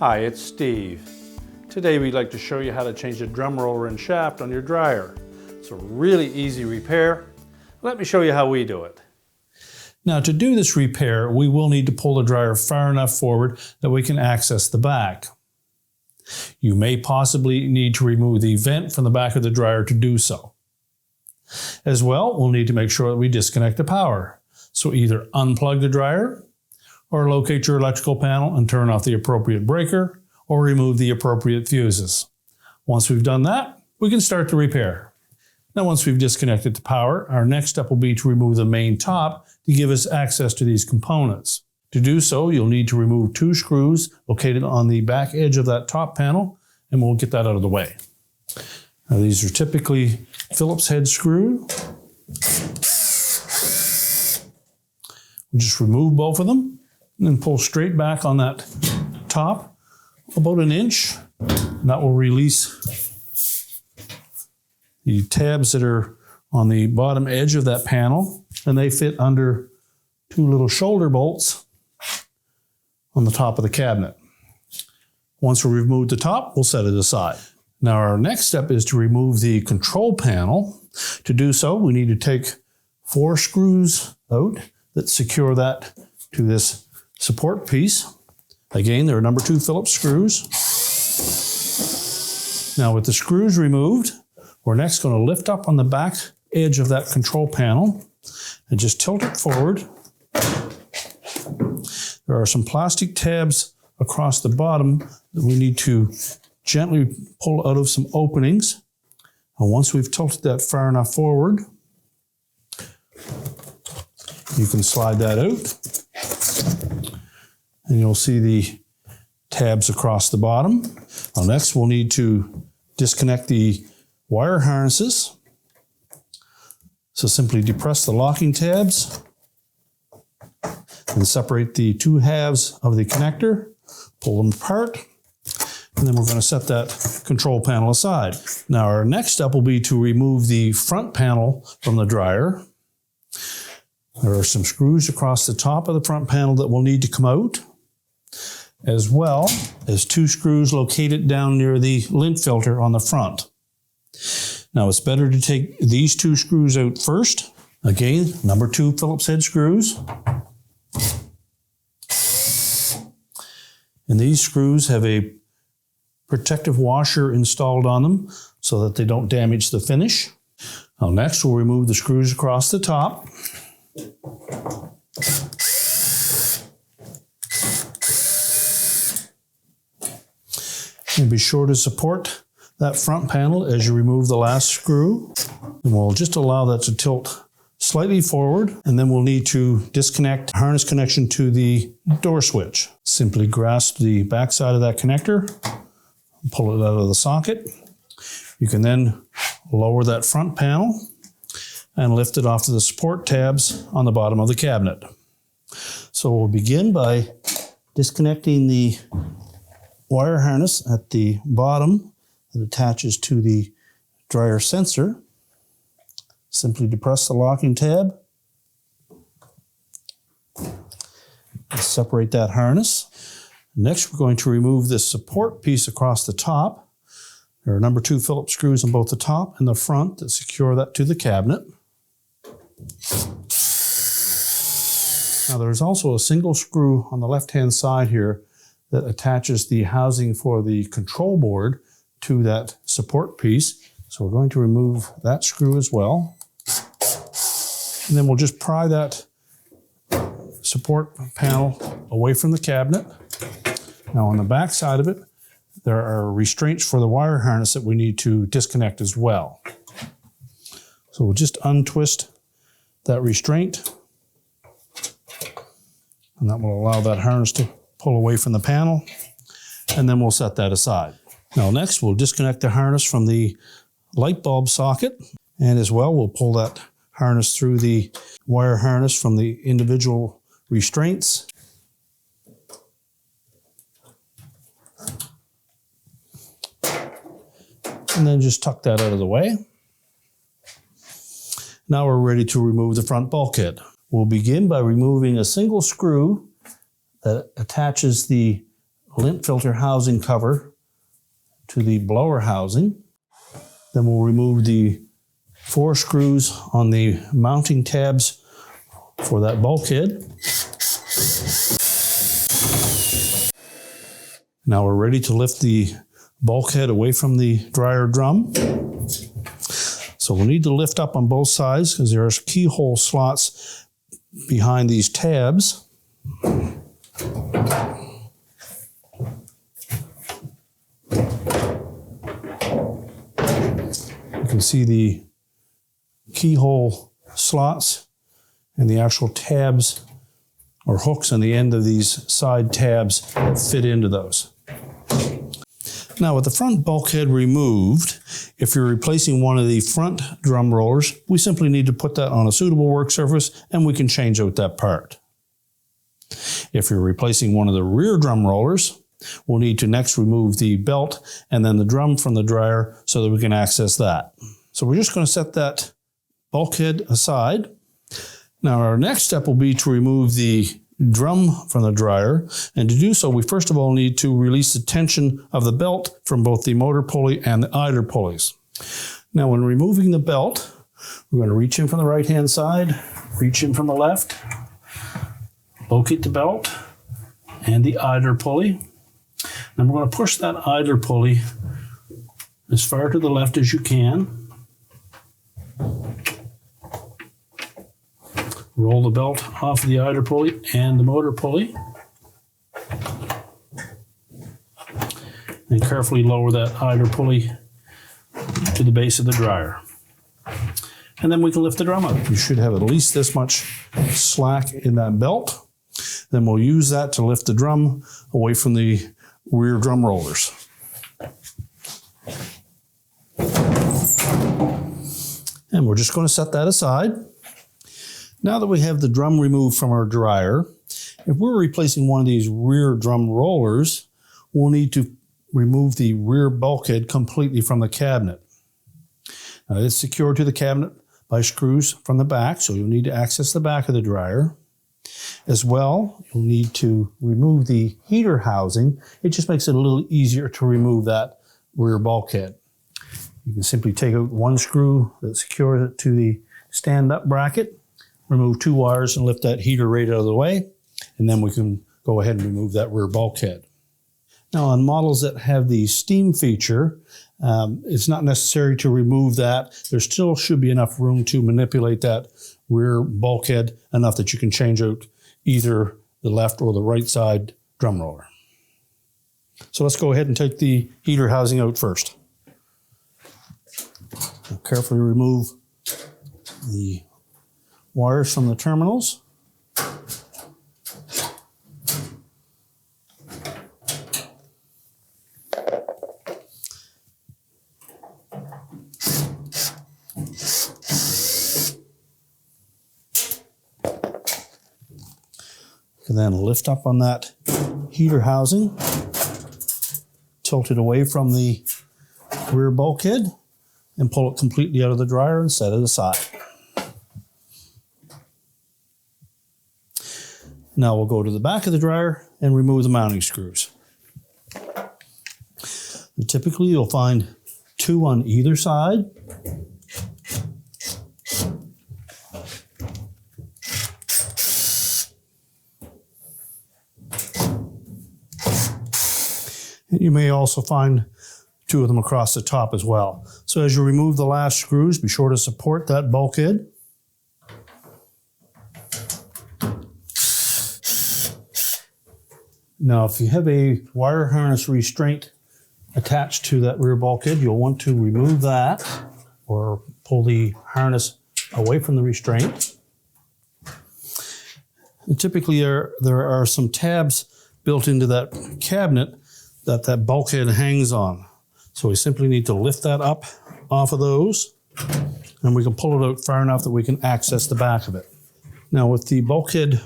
Hi, it's Steve. Today we'd like to show you how to change the drum roller and shaft on your dryer. It's a really easy repair. Let me show you how we do it. Now, to do this repair, we will need to pull the dryer far enough forward that we can access the back. You may possibly need to remove the vent from the back of the dryer to do so. As well, we'll need to make sure that we disconnect the power. So either unplug the dryer, or locate your electrical panel and turn off the appropriate breaker, or remove the appropriate fuses. Once we've done that, we can start the repair. Now, once we've disconnected the power, our next step will be to remove the main top to give us access to these components. To do so, you'll need to remove 2 screws located on the back edge of that top panel, and we'll get that out of the way. Now, these are typically Phillips head screw. We'll just remove both of them and then pull straight back on that top about 1 inch. And that will release the tabs that are on the bottom edge of that panel, and they fit under 2 little shoulder bolts on the top of the cabinet. Once we remove the top, we'll set it aside. Now, our next step is to remove the control panel. To do so, we need to take 4 screws out that secure that to this support piece. Again, they're number 2 Phillips screws. Now, with the screws removed, we're next going to lift up on the back edge of that control panel and just tilt it forward. There are some plastic tabs across the bottom that we need to gently pull out of some openings. And once we've tilted that far enough forward, you can slide that out. And you'll see the tabs across the bottom. Now, next, we'll need to disconnect the wire harnesses. So simply depress the locking tabs and separate the 2 halves of the connector, pull them apart, and then we're going to set that control panel aside. Now, our next step will be to remove the front panel from the dryer. There are some screws across the top of the front panel that will need to come out, as well as 2 screws located down near the lint filter on the front. Now, it's better to take these 2 screws out first. Again, number 2 Phillips head screws. And these screws have a protective washer installed on them so that they don't damage the finish. Now, next, we'll remove the screws across the top. And be sure to support that front panel as you remove the last screw. And we'll just allow that to tilt slightly forward, and then we'll need to disconnect the harness connection to the door switch. Simply grasp the back side of that connector, pull it out of the socket. You can then lower that front panel and lift it off to the support tabs on the bottom of the cabinet. So we'll begin by disconnecting the wire harness at the bottom that attaches to the dryer sensor. Simply depress the locking tab. Separate that harness. Next, we're going to remove this support piece across the top. There are number 2 Phillips screws on both the top and the front that secure that to the cabinet. Now, there's also a single screw on the left-hand side here that attaches the housing for the control board to that support piece. So we're going to remove that screw as well. And then we'll just pry that support panel away from the cabinet. Now, on the back side of it, there are restraints for the wire harness that we need to disconnect as well. So we'll just untwist that restraint, and that will allow that harness to pull away from the panel, and then we'll set that aside. Now, next, we'll disconnect the harness from the light bulb socket, and as well, we'll pull that harness through the wire harness from the individual restraints. And then just tuck that out of the way. Now we're ready to remove the front bulkhead. We'll begin by removing a single screw that attaches the lint filter housing cover to the blower housing. Then we'll remove the 4 screws on the mounting tabs for that bulkhead. Now we're ready to lift the bulkhead away from the dryer drum. So we'll need to lift up on both sides because there are keyhole slots behind these tabs. You can see the keyhole slots and the actual tabs or hooks on the end of these side tabs that fit into those. Now with the front bulkhead removed, if you're replacing one of the front drum rollers, we simply need to put that on a suitable work surface and we can change out that part. If you're replacing one of the rear drum rollers, we'll need to next remove the belt and then the drum from the dryer so that we can access that. So we're just going to set that bulkhead aside. Now our next step will be to remove the drum from the dryer, and to do so we first of all need to release the tension of the belt from both the motor pulley and the idler pulleys. Now when removing the belt, we're going to reach in from the right hand side, reach in from the left, locate the belt and the idler pulley. Then we're going to push that idler pulley as far to the left as you can. Roll the belt off of the idler pulley and the motor pulley. And carefully lower that idler pulley to the base of the dryer. And then we can lift the drum up. You should have at least this much slack in that belt. Then we'll use that to lift the drum away from the rear drum rollers. And we're just going to set that aside. Now that we have the drum removed from our dryer, if we're replacing one of these rear drum rollers, we'll need to remove the rear bulkhead completely from the cabinet. Now it's secured to the cabinet by screws from the back, so you'll need to access the back of the dryer. As well, you'll need to remove the heater housing. It just makes it a little easier to remove that rear bulkhead. You can simply take out one screw that secures it to the stand-up bracket, remove 2 wires and lift that heater right out of the way, and then we can go ahead and remove that rear bulkhead. Now on models that have the steam feature, it's not necessary to remove that. There still should be enough room to manipulate that rear bulkhead enough that you can change out either the left or the right side drum roller. So let's go ahead and take the heater housing out first. Now carefully remove the wires from the terminals. And then lift up on that heater housing, tilt it away from the rear bulkhead, and pull it completely out of the dryer and set it aside. Now we'll go to the back of the dryer and remove the mounting screws. And typically you'll find 2 on either side. And you may also find 2 of them across the top as well. So as you remove the last screws, be sure to support that bulkhead. Now, if you have a wire harness restraint attached to that rear bulkhead, you'll want to remove that or pull the harness away from the restraint. And typically, there are some tabs built into that cabinet that bulkhead hangs on. So we simply need to lift that up off of those, and we can pull it out far enough that we can access the back of it. Now, with the bulkhead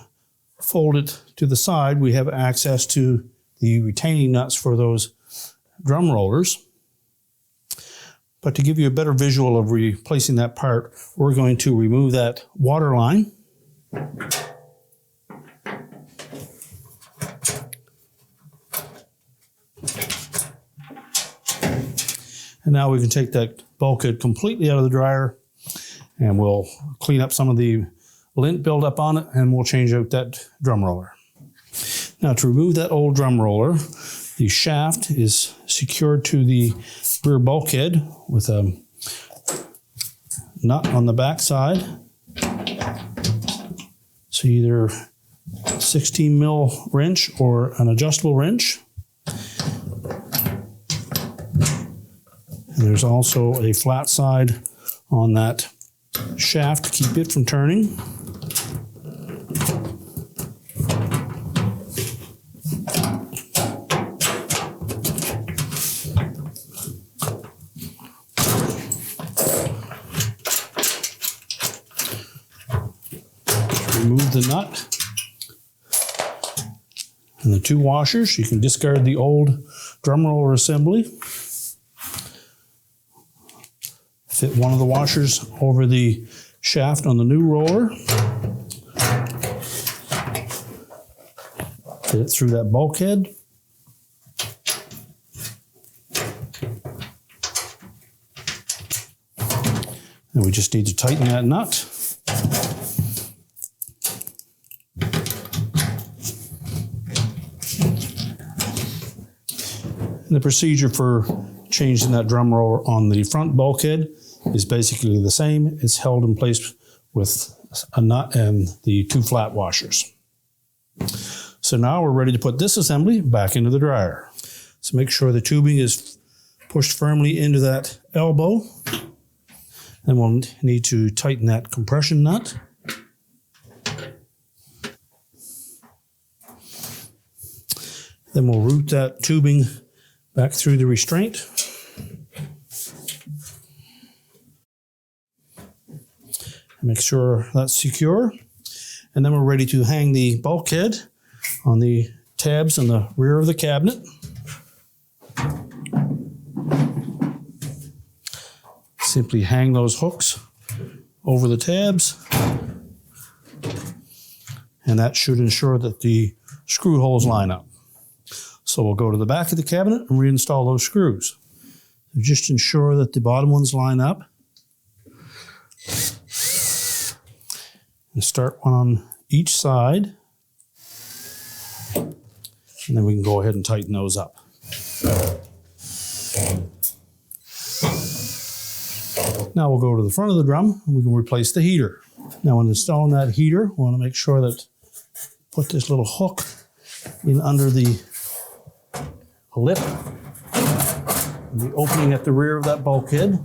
folded to the side, we have access to the retaining nuts for those drum rollers. But to give you a better visual of replacing that part, we're going to remove that water line. And now we can take that bulkhead completely out of the dryer, and we'll clean up some of the lint buildup on it, and we'll change out that drum roller. Now, to remove that old drum roller, the shaft is secured to the rear bulkhead with a nut on the back side. So either 16 mil wrench or an adjustable wrench. And there's also a flat side on that shaft to keep it from turning. Remove the nut and the two washers. You can discard the old drum roller assembly. Fit one of the washers over the shaft on the new roller. Fit it through that bulkhead. And we just need to tighten that nut. And the procedure for changing that drum roller on the front bulkhead is basically the same. It's held in place with a nut and the two flat washers. So now we're ready to put this assembly back into the dryer. So make sure the tubing is pushed firmly into that elbow. Then we'll need to tighten that compression nut. Then we'll route that tubing back through the restraint. Make sure that's secure. And then we're ready to hang the bulkhead on the tabs in the rear of the cabinet. Simply hang those hooks over the tabs. And that should ensure that the screw holes line up. So we'll go to the back of the cabinet and reinstall those screws. Just ensure that the bottom ones line up. And start one on each side. And then we can go ahead and tighten those up. Now we'll go to the front of the drum and we can replace the heater. Now when installing that heater, we want to make sure that put this little hook in under the lip and the opening at the rear of that bulkhead.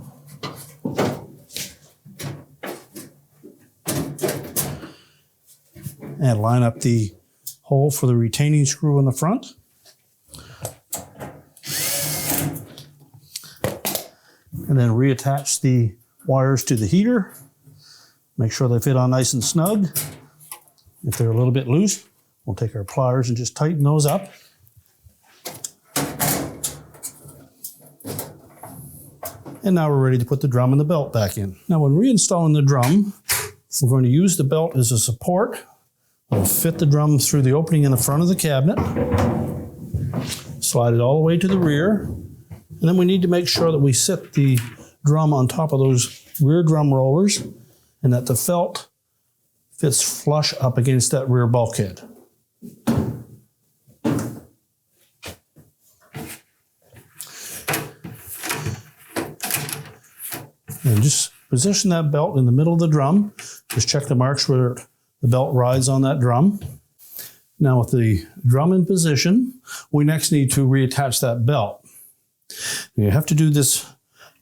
And line up the hole for the retaining screw in the front. And then reattach the wires to the heater. Make sure they fit on nice and snug. If they're a little bit loose, we'll take our pliers and just tighten those up. And now we're ready to put the drum and the belt back in. Now when reinstalling the drum, we're going to use the belt as a support. We'll fit the drum through the opening in the front of the cabinet. Slide it all the way to the rear. And then we need to make sure that we set the drum on top of those rear drum rollers and that the felt fits flush up against that rear bulkhead. And just position that belt in the middle of the drum. Just check the marks where the belt rides on that drum. Now with the drum in position, we next need to reattach that belt. You have to do this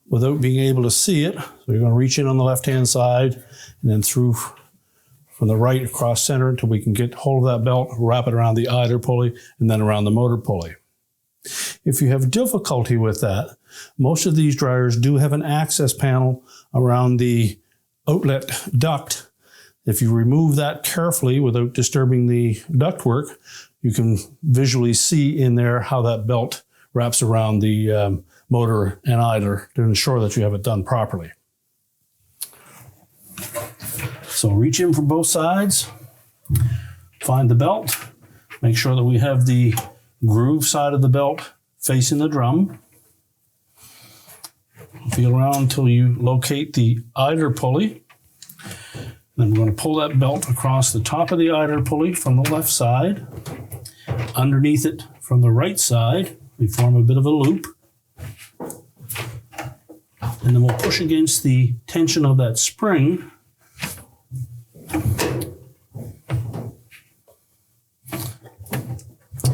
without being able to see it. So you're going to reach in on the left-hand side and then through from the right across center until we can get hold of that belt, wrap it around the idler pulley and then around the motor pulley. If you have difficulty with that, most of these dryers do have an access panel around the outlet duct. If you remove that carefully without disturbing the ductwork, you can visually see in there how that belt wraps around the motor and idler to ensure that you have it done properly. So reach in from both sides, find the belt, make sure that we have the groove side of the belt facing the drum. Feel around until you locate the idler pulley. Then we're going to pull that belt across the top of the idler pulley from the left side. Underneath it from the right side, we form a bit of a loop. And then we'll push against the tension of that spring.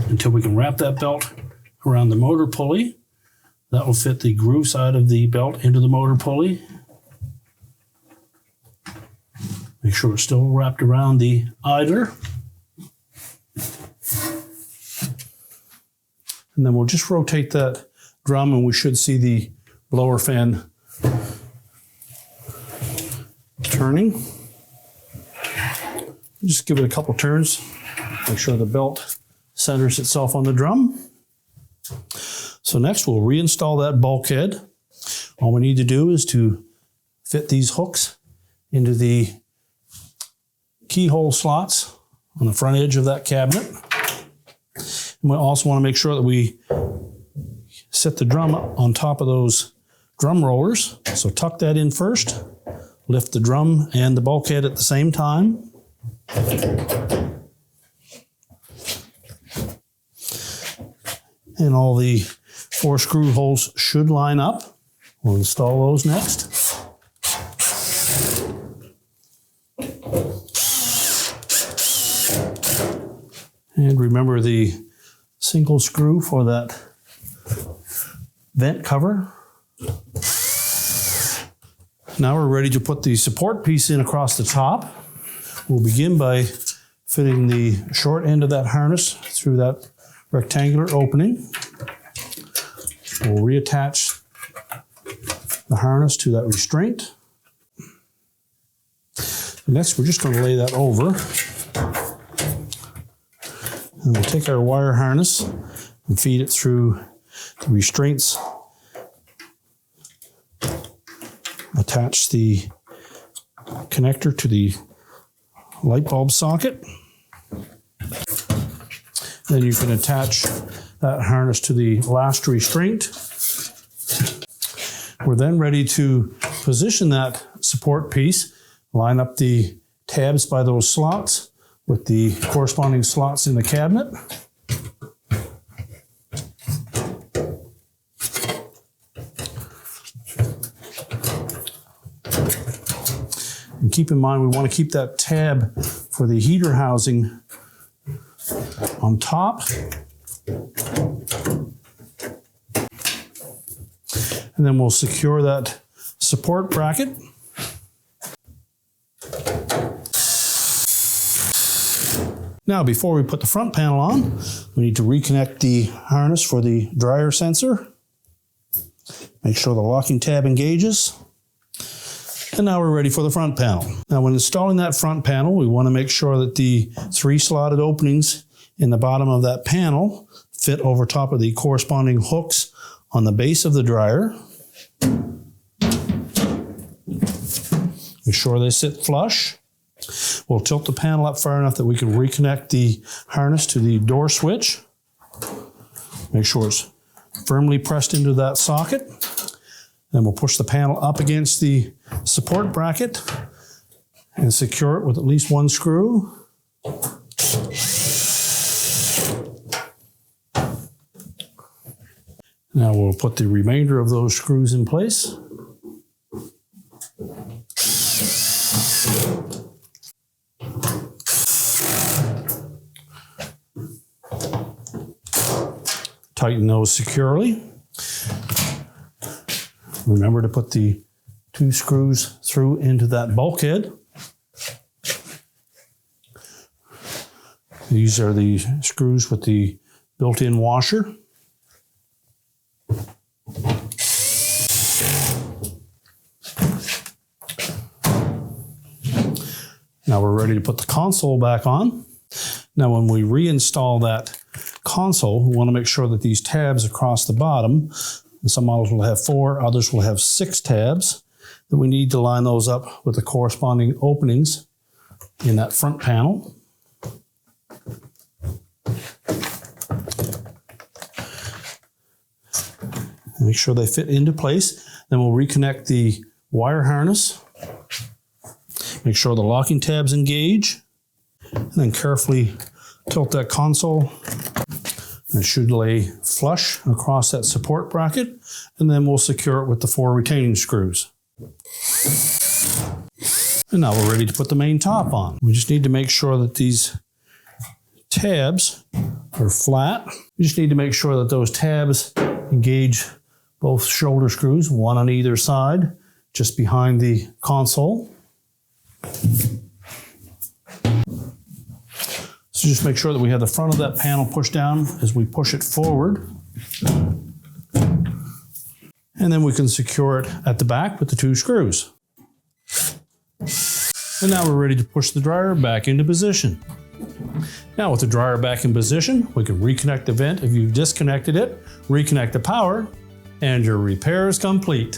Until we can wrap that belt around the motor pulley. That will fit the groove side of the belt into the motor pulley. Make sure it's still wrapped around the idler. And then we'll just rotate that drum and we should see the blower fan turning. Just give it a couple turns. Make sure the belt centers itself on the drum. So next we'll reinstall that bulkhead. All we need to do is to fit these hooks into the keyhole slots on the front edge of that cabinet. And we also want to make sure that we set the drum on top of those drum rollers. So tuck that in first, lift the drum and the bulkhead at the same time. And all the 4 screw holes should line up. We'll install those next. And remember the single screw for that vent cover. Now we're ready to put the support piece in across the top. We'll begin by fitting the short end of that harness through that rectangular opening. We'll reattach the harness to that restraint. Next, we're just going to lay that over. And we'll take our wire harness and feed it through the restraints. Attach the connector to the light bulb socket. Then you can attach that harness to the last restraint. We're then ready to position that support piece, line up the tabs by those slots with the corresponding slots in the cabinet. And keep in mind, we want to keep that tab for the heater housing on top. And then we'll secure that support bracket. Now, before we put the front panel on, we need to reconnect the harness for the dryer sensor. Make sure the locking tab engages. And now we're ready for the front panel. Now, when installing that front panel, we want to make sure that the 3 slotted openings in the bottom of that panel fit over top of the corresponding hooks on the base of the dryer. Make sure they sit flush. We'll tilt the panel up far enough that we can reconnect the harness to the door switch. Make sure it's firmly pressed into that socket. Then we'll push the panel up against the support bracket and secure it with at least 1 screw. Now we'll put the remainder of those screws in place. Tighten those securely. Remember to put the 2 screws through into that bulkhead. These are the screws with the built-in washer. Now we're ready to put the console back on. Now when we reinstall that console, we want to make sure that these tabs across the bottom, some models will have 4, others will have 6 tabs, that we need to line those up with the corresponding openings in that front panel. Make sure they fit into place. Then we'll reconnect the wire harness. Make sure the locking tabs engage. And then carefully tilt that console. And it should lay flush across that support bracket. And then we'll secure it with the 4 retaining screws. And now we're ready to put the main top on. We just need to make sure that these tabs are flat. You just need to make sure that those tabs engage both shoulder screws, one on either side, just behind the console. So just make sure that we have the front of that panel pushed down as we push it forward. And then we can secure it at the back with the 2 screws. And now we're ready to push the dryer back into position. Now with the dryer back in position, we can reconnect the vent if you've disconnected it, reconnect the power, and your repair is complete.